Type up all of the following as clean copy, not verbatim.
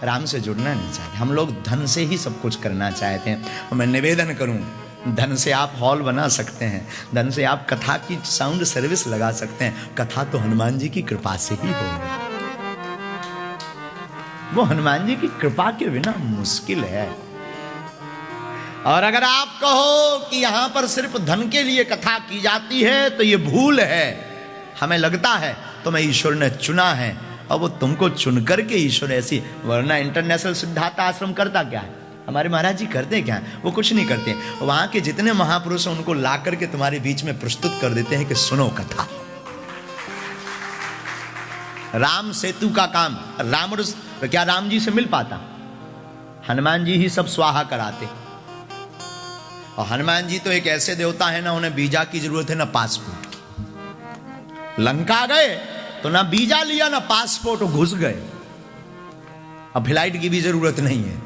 राम से जुड़ना नहीं चाहते। हम लोग धन से ही सब कुछ करना चाहते हैं। और मैं निवेदन करूं, धन से आप हॉल बना सकते हैं, धन से आप कथा की साउंड सर्विस लगा सकते हैं, कथा तो हनुमान जी की कृपा से ही होगी। वो हनुमान जी की कृपा के बिना मुश्किल है। और अगर आप कहो कि यहां पर सिर्फ धन के लिए कथा की जाती है तो ये भूल है। हमें लगता है तो मैं ईश्वर ने चुना है, और वो तुमको चुन करके ईश्वर ऐसी, वरना इंटरनेशनल सिद्धार्थ आश्रम करता क्या है? हमारे महाराज जी करते क्या है? वो कुछ नहीं करते। वहां के जितने महापुरुष हैं उनको ला करके तुम्हारे बीच में प्रस्तुत कर देते हैं कि सुनो कथा। राम सेतु का काम रावण क्या राम जी से मिल पाता? हनुमान जी ही सब स्वाहा कराते। और हनुमान जी तो एक ऐसे देवता है ना, उन्हें वीजा की जरूरत है ना पासपोर्ट की। लंका गए तो ना वीजा लिया ना पासपोर्ट, घुस गए। अब फ्लाइट की भी जरूरत नहीं है,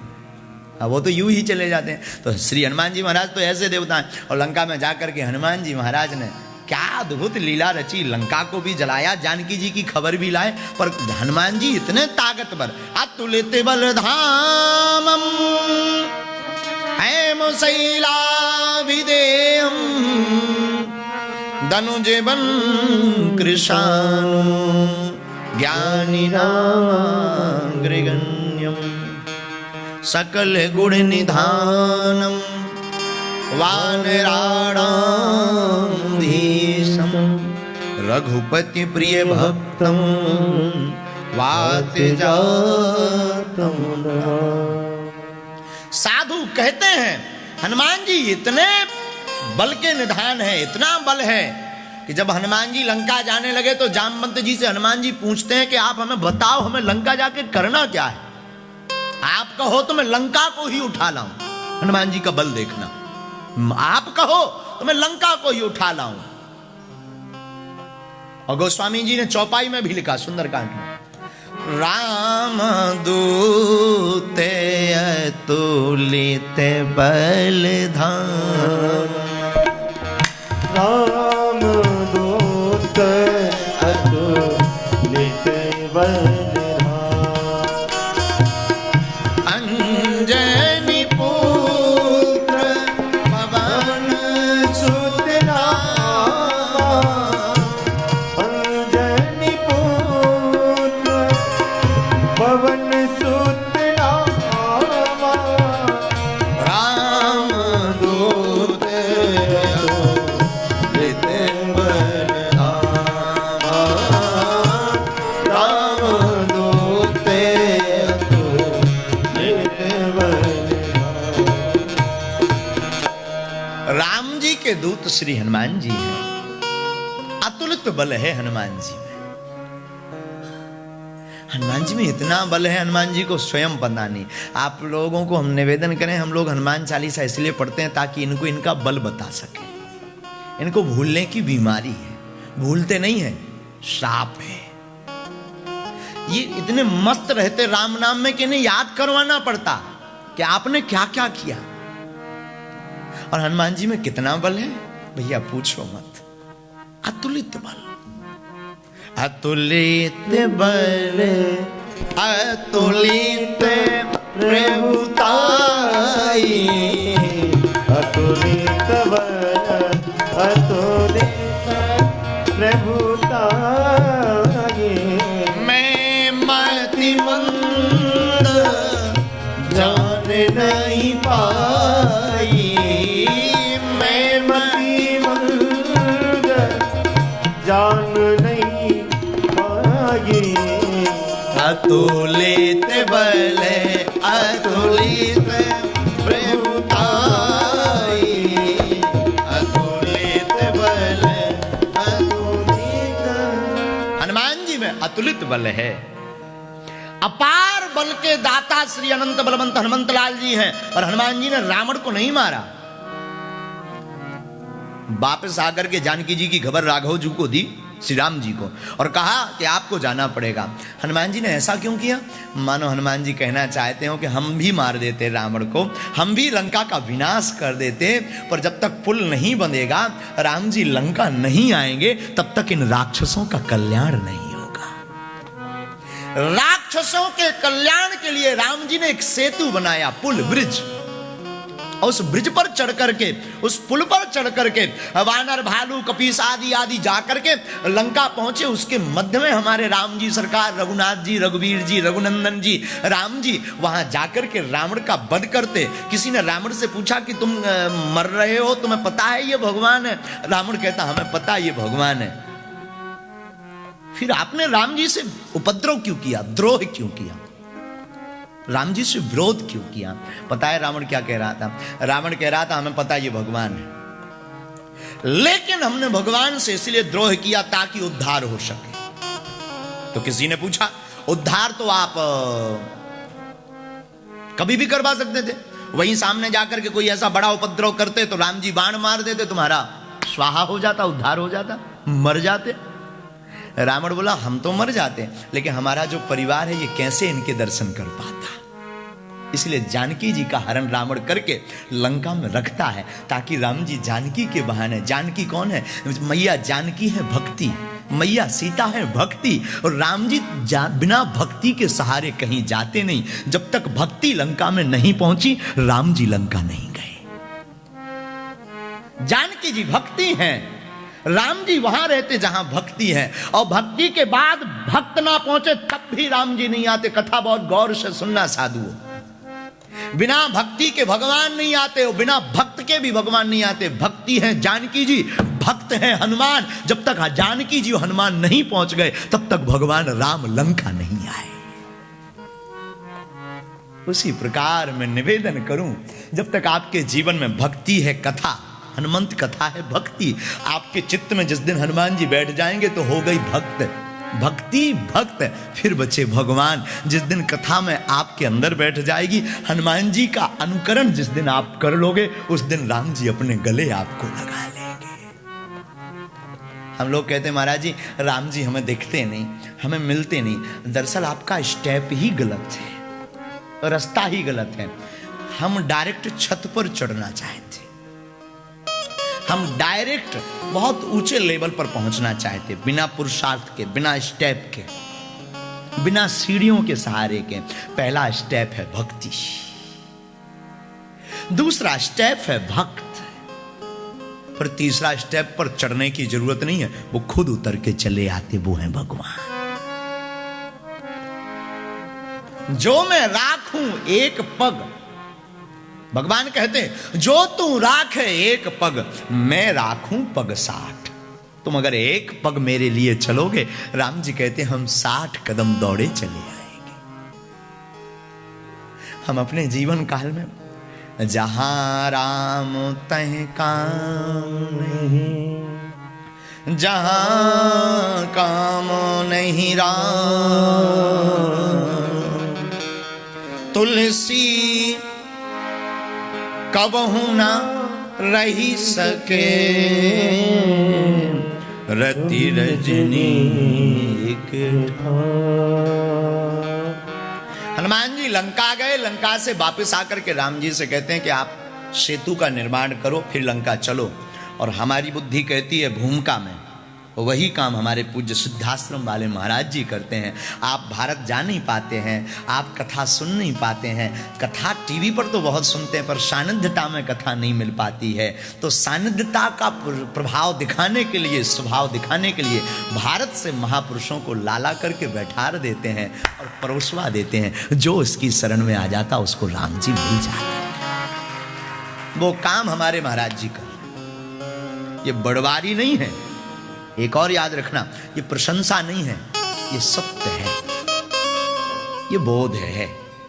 अब वो तो यूं ही चले जाते हैं। तो श्री हनुमान जी महाराज तो ऐसे देवता हैं। और लंका में जाकर के हनुमान जी महाराज ने क्या अद्भुत लीला रची, लंका को भी जलाया, जानकी जी की खबर भी लाए। पर हनुमान जी इतने ताकतवर, अतुलित बलधामम हेम शैलाभिदेहम धनुजबन कृशानु ज्ञानिनाग्रगण्यम सकल गुण निधानम वानराणाधीशम रघुपति प्रिय भक्तम वात जातम। साधु कहते हैं हनुमान जी इतने बल के निधान है, इतना बल है कि जब हनुमान जी लंका जाने लगे तो जामवंत जी से हनुमान जी पूछते हैं कि आप हमें बताओ, हमें लंका जाके करना क्या है? आप कहो तो मैं लंका को ही उठा लाऊं। हनुमान जी का बल देखना, आप कहो तो मैं लंका को ही उठा लाऊं। और गोस्वामी जी ने चौपाई में भी लिखा सुंदरकांड में, राम दूते अतुलित बलधाम, राम दूत अतुलित बलधाम, अंजनी पुत्र पवन सुत रामा, अंजनी पुत्र पवन सुत रामा, राम दूत अतुलित बलधाम, राम दूत अतुलित बलधाम। राम जी के दूत श्री हनुमान जी हैं। अतुलित बल है हनुमान जी में। हनुमान जी में इतना बल है, हनुमान जी को स्वयं पता नहीं। आप लोगों को हम निवेदन करें, हम लोग हनुमान चालीसा इसलिए पढ़ते हैं ताकि इनको इनका बल बता सके। इनको भूलने की बीमारी है, भूलते नहीं है, श्राप है। ये इतने मस्त रहते राम नाम में कि इन्हें याद करवाना पड़ता कि आपने क्या क्या किया। और हनुमान जी में कितना बल है भैया पूछो मत। अतुलित बल, अतुलित बल, अतुलित प्रभुताई, अतुलित बल, अतुलित प्रभुताई, मैं मतिमंद जान नहीं पाई, मैं मतिमंद जान नहीं पाई, अतुलित बल, अतुलित प्रभुताई, अतुलित बल, अतुलित। हनुमान जी में अतुलित बल है। अपार बल के दाता श्री अनंत बलवंत हनुमंत लाल जी हैं। और हनुमान जी ने रावण को नहीं मारा, वापस आकर के जानकी जी की खबर राघव जी को दी, श्री राम जी को, और कहा कि आपको जाना पड़ेगा। हनुमान जी ने ऐसा क्यों किया? मानो हनुमान जी कहना चाहते हो कि हम भी मार देते रावण को, हम भी लंका का विनाश कर देते, पर जब तक पुल नहीं बनेगा, राम जी लंका नहीं आएंगे, तब तक इन राक्षसों का कल्याण नहीं होगा। राक्षसों के कल्याण के लिए राम जी ने एक सेतु बनाया, पुल, ब्रिज। और उस ब्रिज पर चढ़ करके, उस पुल पर चढ़ करके वानर, भालू, कपीस आदि आदि जाकर के लंका पहुंचे। उसके मध्य में हमारे राम जी सरकार, रघुनाथ जी, रघुवीर जी, रघुनंदन जी, राम जी वहां जाकर के रावण का वध करते। किसी ने रावण से पूछा कि तुम मर रहे हो, तुम्हें पता है ये भगवान है? रावण कहता हमें पता ये भगवान है। फिर आपने राम जी से उपद्रव क्यों किया, द्रोह क्यों किया, राम जी से विरोध क्यों किया? पता है रावण क्या कह रहा था? रावण कह रहा था हमें पता ये भगवान है, लेकिन हमने भगवान से इसलिए द्रोह किया ताकि उद्धार हो सके। तो किसी ने पूछा उद्धार तो आप कभी भी करवा सकते थे, वहीं सामने जाकर के कोई ऐसा बड़ा उपद्रव करते तो राम जी बाण मार देते, तुम्हारा स्वाहा हो जाता, उद्धार हो जाता, मर जाते। रावण बोला हम तो मर जाते, लेकिन हमारा जो परिवार है ये कैसे इनके दर्शन कर पाता। इसलिए जानकी जी का हरण रावण करके लंका में रखता है, ताकि राम जी जानकी के बहाने, जानकी कौन है? मैया जानकी है भक्ति, मैया सीता है भक्ति, और राम जी बिना भक्ति के सहारे कहीं जाते नहीं। जब तक भक्ति लंका में नहीं पहुंची, राम जी लंका नहीं गए। जानकी जी भक्ति हैं, राम जी वहां रहते जहां भक्ति है, और भक्ति के बाद भक्त ना पहुंचे तब भी राम जी नहीं आते। कथा बहुत गौर से सुनना साधुओं, बिना भक्ति के भगवान नहीं आते, और बिना भक्त के भी भगवान नहीं आते। भक्ति है जानकी जी, भक्त है हनुमान। जब तक जानकी जी हनुमान नहीं पहुंच गए तब तक भगवान राम लंका नहीं आए। उसी प्रकार मैं निवेदन करूं, जब तक आपके जीवन में भक्ति है, कथा हनुमंत कथा है, भक्ति आपके चित्त में जिस दिन हनुमान जी बैठ जाएंगे तो हो गई भक्त, भक्ति भक्त, फिर बचे भगवान। जिस दिन कथा में आपके अंदर बैठ जाएगी, हनुमान जी का अनुकरण जिस दिन आप कर लोगे, उस दिन राम जी अपने गले आपको लगा लेंगे। हम लोग कहते हैं महाराज जी राम जी हमें दिखते नहीं, हमें मिलते नहीं। दरअसल आपका स्टेप ही गलत है, रास्ता ही गलत है। हम डायरेक्ट छत पर चढ़ना चाहते, हम डायरेक्ट बहुत ऊंचे लेवल पर पहुंचना चाहते, बिना पुरुषार्थ के, बिना स्टेप के, बिना सीढ़ियों के सहारे के। पहला स्टेप है भक्ति, दूसरा स्टेप है भक्त, पर तीसरा स्टेप पर चढ़ने की जरूरत नहीं है, वो खुद उतर के चले आते, वो है भगवान। जो मैं राखूं एक पग, भगवान कहते जो तू राखे एक पग, मैं राखूं पग 60। तुम अगर एक पग मेरे लिए चलोगे, राम जी कहते हम 60 कदम दौड़े चले आएंगे। हम अपने जीवन काल में जहां राम तहीं काम नहीं, जहां काम नहीं राम, तुलसी कबहू ना रही सके, रति रजनी एक हनुमान जी लंका गए, लंका से वापस आकर के राम जी से कहते हैं कि आप सेतु का निर्माण करो, फिर लंका चलो। और हमारी बुद्धि कहती है भूमिका में, वही काम हमारे पूज्य सिद्धाश्रम वाले महाराज जी करते हैं। आप भारत जा नहीं पाते हैं, आप कथा सुन नहीं पाते हैं। कथा टीवी पर तो बहुत सुनते हैं, पर सानिध्यता में कथा नहीं मिल पाती है। तो सानिध्यता का प्रभाव दिखाने के लिए, स्वभाव दिखाने के लिए भारत से महापुरुषों को लाला करके बैठा देते हैं और परोसवा देते हैं। जो इसकी शरण में आ जाता उसको राम जी मिल जाते। वो काम हमारे महाराज जी कर, ये बड़वारी नहीं है। एक और याद रखना, ये प्रशंसा नहीं है, ये सत्य है, ये बोध है।